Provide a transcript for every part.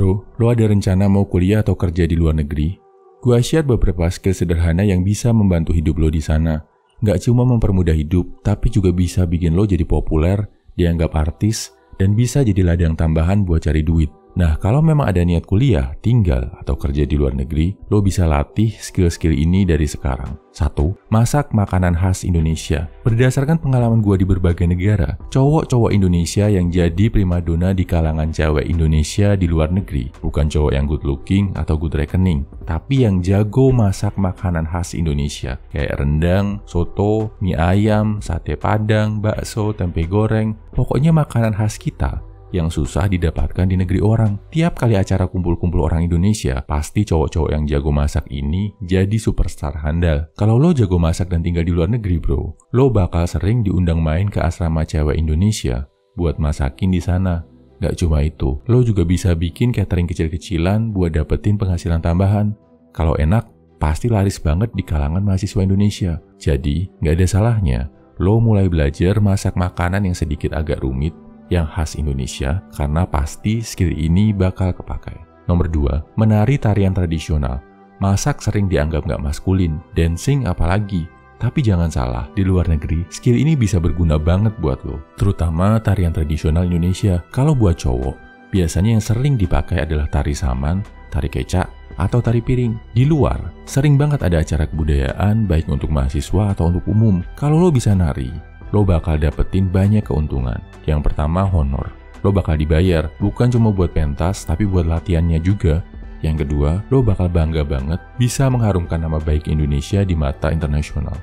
Bro, lo ada rencana mau kuliah atau kerja di luar negeri? Gua share beberapa skill sederhana yang bisa membantu hidup lo di sana. Nggak cuma mempermudah hidup, tapi juga bisa bikin lo jadi populer, dianggap artis, dan bisa jadi ladang tambahan buat cari duit. Nah, kalau memang ada niat kuliah, tinggal, atau kerja di luar negeri, lo bisa latih skill-skill ini dari sekarang. 1. Masak makanan khas Indonesia. Berdasarkan pengalaman gua di berbagai negara, cowok-cowok Indonesia yang jadi primadona di kalangan cewek Indonesia di luar negeri, bukan cowok yang good looking atau good reckoning, tapi yang jago masak makanan khas Indonesia, kayak rendang, soto, mie ayam, sate padang, bakso, tempe goreng, pokoknya makanan khas kita yang susah didapatkan di negeri orang. Tiap kali acara kumpul-kumpul orang Indonesia, pasti cowok-cowok yang jago masak ini jadi superstar handal. Kalau lo jago masak dan tinggal di luar negeri bro, lo bakal sering diundang main ke asrama cewek Indonesia buat masakin di sana. Gak cuma itu, lo juga bisa bikin catering kecil-kecilan buat dapetin penghasilan tambahan. Kalau enak, pasti laris banget di kalangan mahasiswa Indonesia. Jadi, gak ada salahnya lo mulai belajar masak makanan yang sedikit agak rumit, yang khas Indonesia, karena pasti skill ini bakal kepakai. Nomor 2, menari tarian tradisional. Masak sering dianggap nggak maskulin, dancing apalagi. Tapi jangan salah, di luar negeri, skill ini bisa berguna banget buat lo. Terutama tarian tradisional Indonesia. Kalau buat cowok, biasanya yang sering dipakai adalah tari saman, tari kecak, atau tari piring. Di luar, sering banget ada acara kebudayaan, baik untuk mahasiswa atau untuk umum. Kalau lo bisa nari, lo bakal dapetin banyak keuntungan. Yang pertama, honor. Lo bakal dibayar, bukan cuma buat pentas, tapi buat latihannya juga. Yang kedua, lo bakal bangga banget bisa mengharumkan nama baik Indonesia di mata internasional.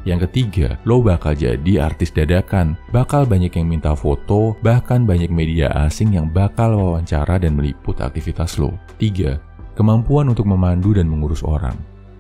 Yang ketiga, lo bakal jadi artis dadakan. Bakal banyak yang minta foto, bahkan banyak media asing yang bakal wawancara dan meliput aktivitas lo. 3. Kemampuan untuk memandu dan mengurus orang.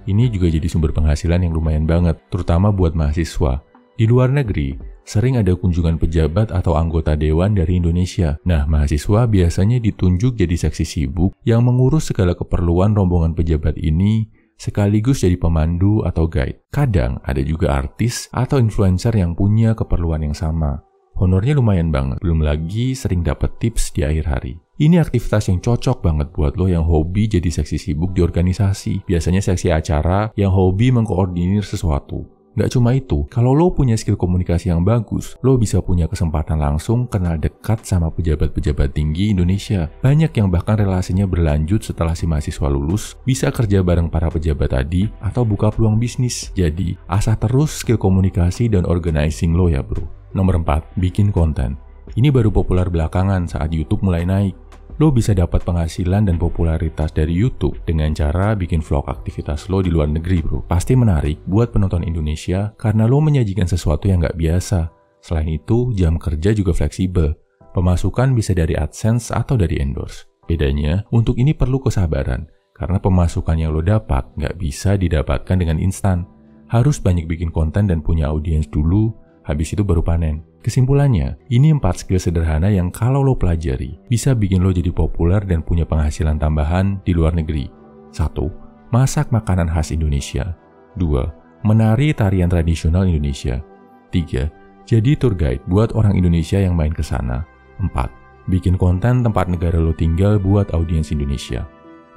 Ini juga jadi sumber penghasilan yang lumayan banget, terutama buat mahasiswa. Di luar negeri, sering ada kunjungan pejabat atau anggota dewan dari Indonesia. Nah, mahasiswa biasanya ditunjuk jadi seksi sibuk yang mengurus segala keperluan rombongan pejabat ini, sekaligus jadi pemandu atau guide. Kadang ada juga artis atau influencer yang punya keperluan yang sama. Honornya lumayan banget, belum lagi sering dapat tips di akhir hari. Ini aktivitas yang cocok banget buat lo yang hobi jadi seksi sibuk di organisasi. Biasanya seksi acara yang hobi mengkoordinir sesuatu. Gak cuma itu, kalau lo punya skill komunikasi yang bagus, lo bisa punya kesempatan langsung kenal dekat sama pejabat-pejabat tinggi Indonesia. Banyak yang bahkan relasinya berlanjut setelah si mahasiswa lulus, bisa kerja bareng para pejabat tadi, atau buka peluang bisnis. Jadi, asah terus skill komunikasi dan organizing lo ya bro. Nomor 4, bikin konten. Ini baru populer belakangan saat YouTube mulai naik. Lo bisa dapat penghasilan dan popularitas dari YouTube dengan cara bikin vlog aktivitas lo di luar negeri bro. Pasti menarik buat penonton Indonesia karena lo menyajikan sesuatu yang nggak biasa. Selain itu, jam kerja juga fleksibel. Pemasukan bisa dari AdSense atau dari endorse. Bedanya, untuk ini perlu kesabaran karena pemasukan yang lo dapat nggak bisa didapatkan dengan instan. Harus banyak bikin konten dan punya audiens dulu, habis itu baru panen. Kesimpulannya, ini 4 skill sederhana yang kalau lo pelajari, bisa bikin lo jadi populer dan punya penghasilan tambahan di luar negeri. 1. Masak makanan khas Indonesia. 2. Menari tarian tradisional Indonesia. 3. Jadi tour guide buat orang Indonesia yang main ke sana. 4. Bikin konten tempat negara lo tinggal buat audiens Indonesia.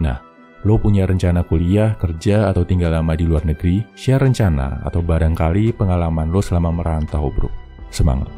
Nah, lo punya rencana kuliah, kerja, atau tinggal lama di luar negeri? Share rencana atau barangkali pengalaman lo selama merantau bro. Semangat!